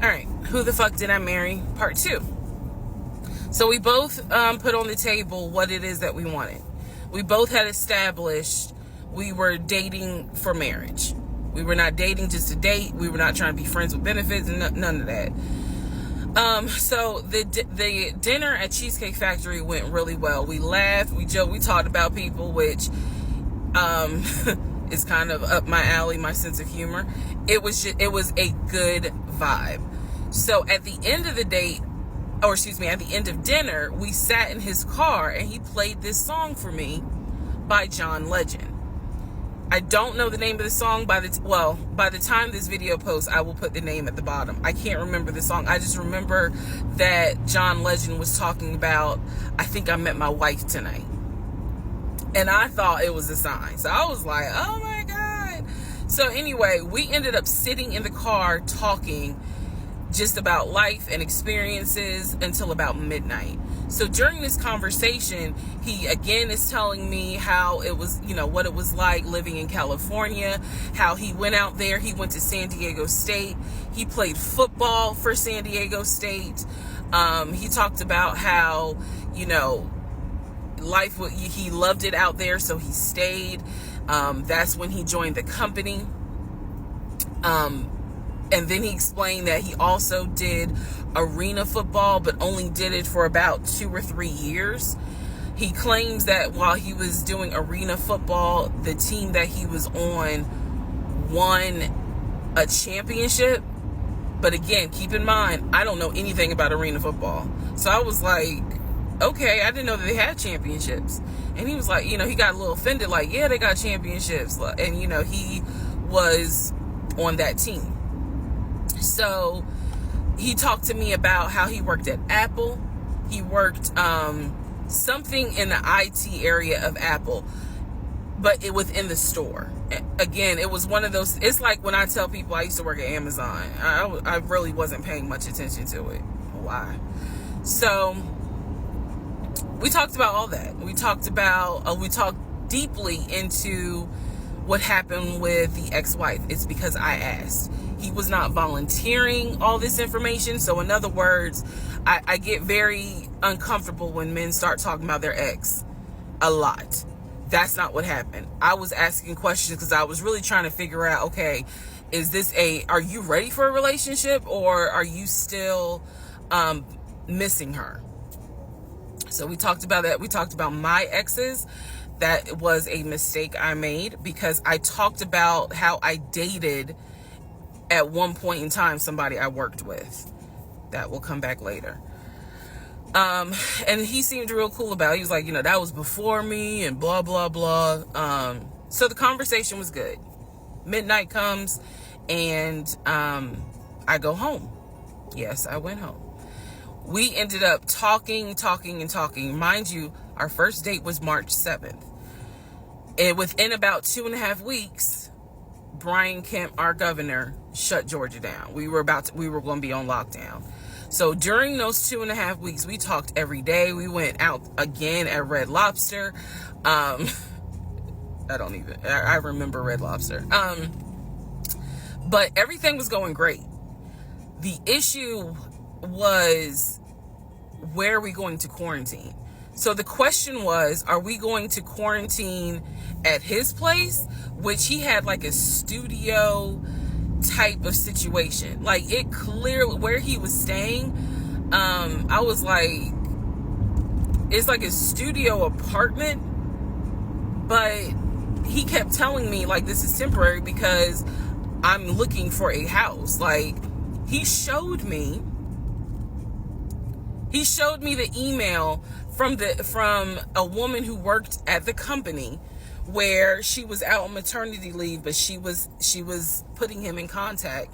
All right, who the fuck did I marry? Part 2. So we both put on the table what it is that we wanted. We both had established we were dating for marriage. We were not dating just to date. We were not trying to be friends with benefits and none of that. So the dinner at Cheesecake Factory went really well. We laughed, we joked, we talked about people, which is kind of up my alley, my sense of humor. It was a good vibe. So at the end of the date, at the end of dinner, we sat in his car and he played this song for me by John Legend. I don't know the name of the song. By the time this video posts, I will put the name at the bottom. I can't remember the song. I just remember that John Legend was talking about, I think I met my wife tonight. And I thought it was a sign. So I was like, oh my God. So anyway, we ended up sitting in the car talking just about life and experiences until about midnight. So during this conversation, he again is telling me how it was, what it was like living in California, how he went out there, he went to San Diego State, he played football for San Diego State. He talked about how, life, he loved it out there, so he stayed. That's when he joined the company. And then he explained that he also did arena football, but only did it for about 2 or 3 years. He claims that while he was doing arena football, the team that he was on won a championship. But again, keep in mind, I don't know anything about arena football. So I was like, okay, I didn't know that they had championships. And he was like, he got a little offended, like, yeah, they got championships. And, he was on that team. So he talked to me about how he worked at Apple. He worked something in the IT area of Apple, but within the store. Again, it was one of those, it's like when I tell people I used to work at Amazon. I really wasn't paying much attention to it. Why? So we talked about all that. We talked deeply into what happened with the ex-wife. It's because I asked. He was not volunteering all this information. So in other words, I get very uncomfortable when men start talking about their ex a lot. That's not what happened. I was asking questions because I was really trying to figure out, okay, are you ready for a relationship, or are you still missing her? So we talked about that. We talked about my exes. That was a mistake I made because I talked about how I dated at one point in time somebody I worked with. That will come back later. And he seemed real cool about it. He was like, that was before me and blah, blah, blah. So the conversation was good. Midnight comes and I go home. Yes, I went home. We ended up talking. Mind you, our first date was March 7th. And within about 2.5 weeks, Brian Kemp, our governor, shut Georgia down. We were going to be on lockdown. So during those 2.5 weeks, we talked every day. We went out again at Red Lobster. I remember Red Lobster. But everything was going great. The issue was, where are we going to quarantine? So the question was, are we going to quarantine at his place, which he had like a studio type of situation. Like, it clearly, where he was staying, I was like, it's like a studio apartment, but he kept telling me like, this is temporary because I'm looking for a house. Like, he showed me the email from a woman who worked at the company where she was out on maternity leave, but she was putting him in contact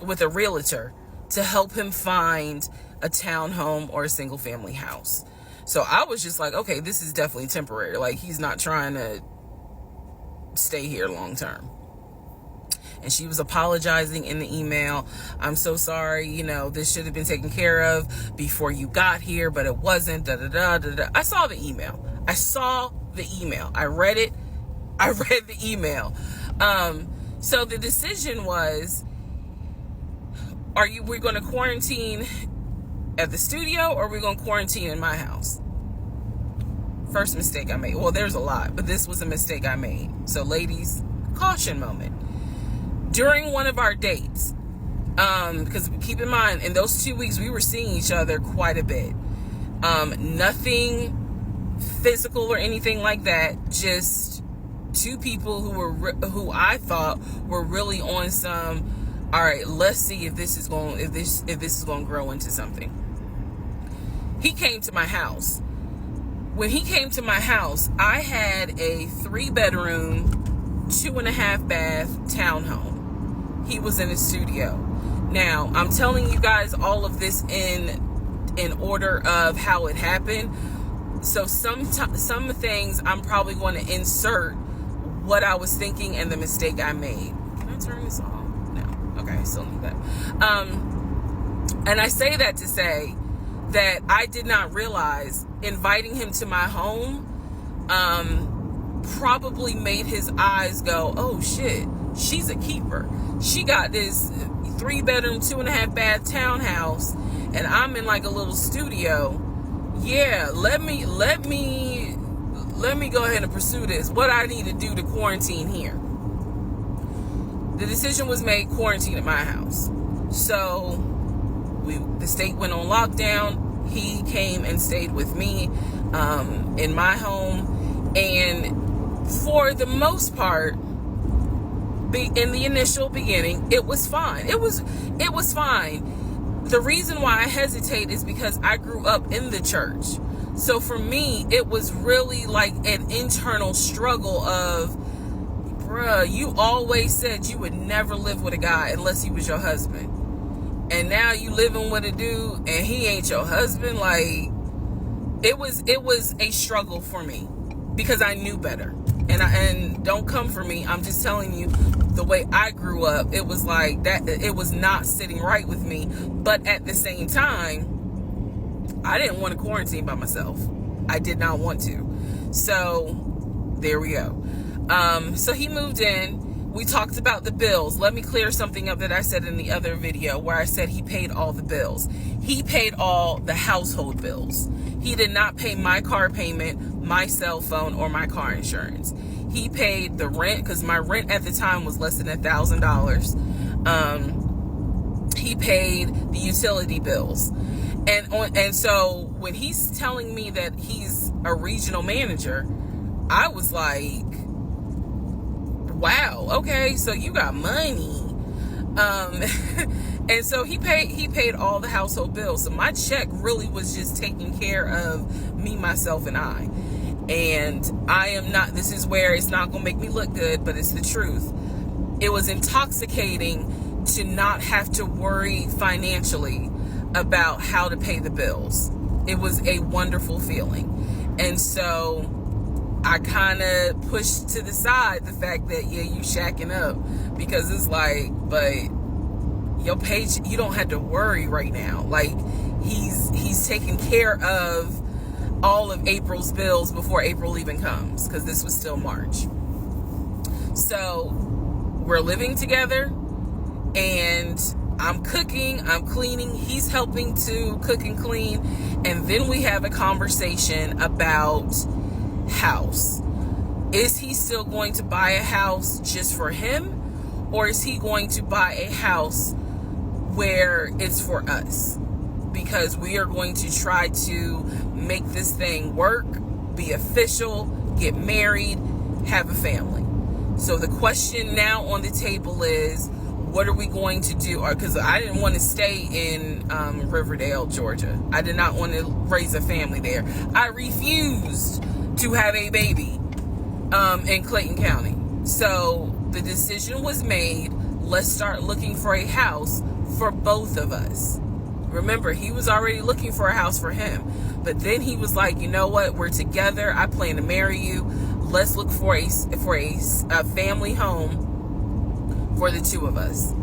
with a realtor to help him find a townhome or a single family house. So I was just like, okay, this is definitely temporary. Like, he's not trying to stay here long term. And she was apologizing in the email. I'm so sorry, this should have been taken care of before you got here, but it wasn't. Da, da, da, da, da. I saw the email. I read it. I read the email. So the decision was, we're going to quarantine at the studio, or we're going to quarantine in my house? First mistake I made. Well, there's a lot, but this was a mistake I made. So ladies, caution moment. During one of our dates, because keep in mind, in those 2 weeks, we were seeing each other quite a bit. Nothing physical or anything like that. Just two people who I thought were really on some, all right, let's see if this is going to grow into something. He came to my house. When he came to my house, I had a 3-bedroom, 2.5-bath townhome. He was in a studio. Now, I'm telling you guys all of this in order of how it happened. So some things I'm probably going to insert what I was thinking and the mistake I made. Can I turn this off? No. Okay, I still need that. And I say that to say that I did not realize inviting him to my home probably made his eyes go, oh shit, she's a keeper. She got this 3-bedroom, 2.5-bath townhouse, and I'm in like a little studio. Yeah, let me go ahead and pursue this. What I need to do to quarantine here. The decision was made, quarantine at my house. So the state went on lockdown. He came and stayed with me in my home, and for the most part, in the initial beginning, it was fine. It was fine. The reason why I hesitate is because I grew up in the church. So for me, it was really like an internal struggle of, bruh, you always said you would never live with a guy unless he was your husband. And now you living with a dude and he ain't your husband. Like, it was a struggle for me because I knew better. And don't come for me. I'm just telling you the way I grew up. It was like that. It was not sitting right with me. But at the same time, I didn't want to quarantine by myself. I did not want to. So there we go. So he moved in. We talked about the bills. Let me clear something up that I said in the other video where I said he paid all the bills. He paid all the household bills. He did not pay my car payment, my cell phone, or my car insurance. He paid the rent, because my rent at the time was less than $1,000. He paid the utility bills. And so when he's telling me that he's a regional manager, I was like, wow, okay, so you got money. And so he paid all the household bills. So my check really was just taking care of me, myself, and I. And I am not, this is where it's not going to make me look good, but it's the truth. It was intoxicating to not have to worry financially about how to pay the bills. It was a wonderful feeling. And so I kind of pushed to the side the fact that, yeah, you shacking up, because it's like, but your paycheck, you don't have to worry right now. Like, he's taking care of all of April's bills before April even comes, because this was still March. So we're living together, and I'm cooking, I'm cleaning, he's helping to cook and clean, and then we have a conversation about house. Is he still going to buy a house just for him, or is he going to buy a house where it's for us? Because we are going to try to make this thing work, be official, get married, have a family. So the question now on the table is, what are we going to do? Because I didn't want to stay in Riverdale, Georgia. I did not want to raise a family there. I refused to have a baby in Clayton County. So the decision was made, let's start looking for a house for both of us. Remember, he was already looking for a house for him. But then he was like, you know what? We're together. I plan to marry you. Let's look for a family home for the two of us.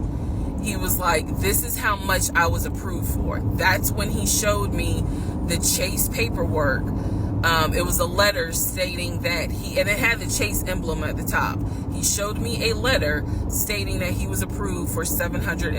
He was like, this is how much I was approved for. That's when he showed me the Chase paperwork. It was a letter stating that and it had the Chase emblem at the top. He showed me a letter stating that he was approved for $750,000.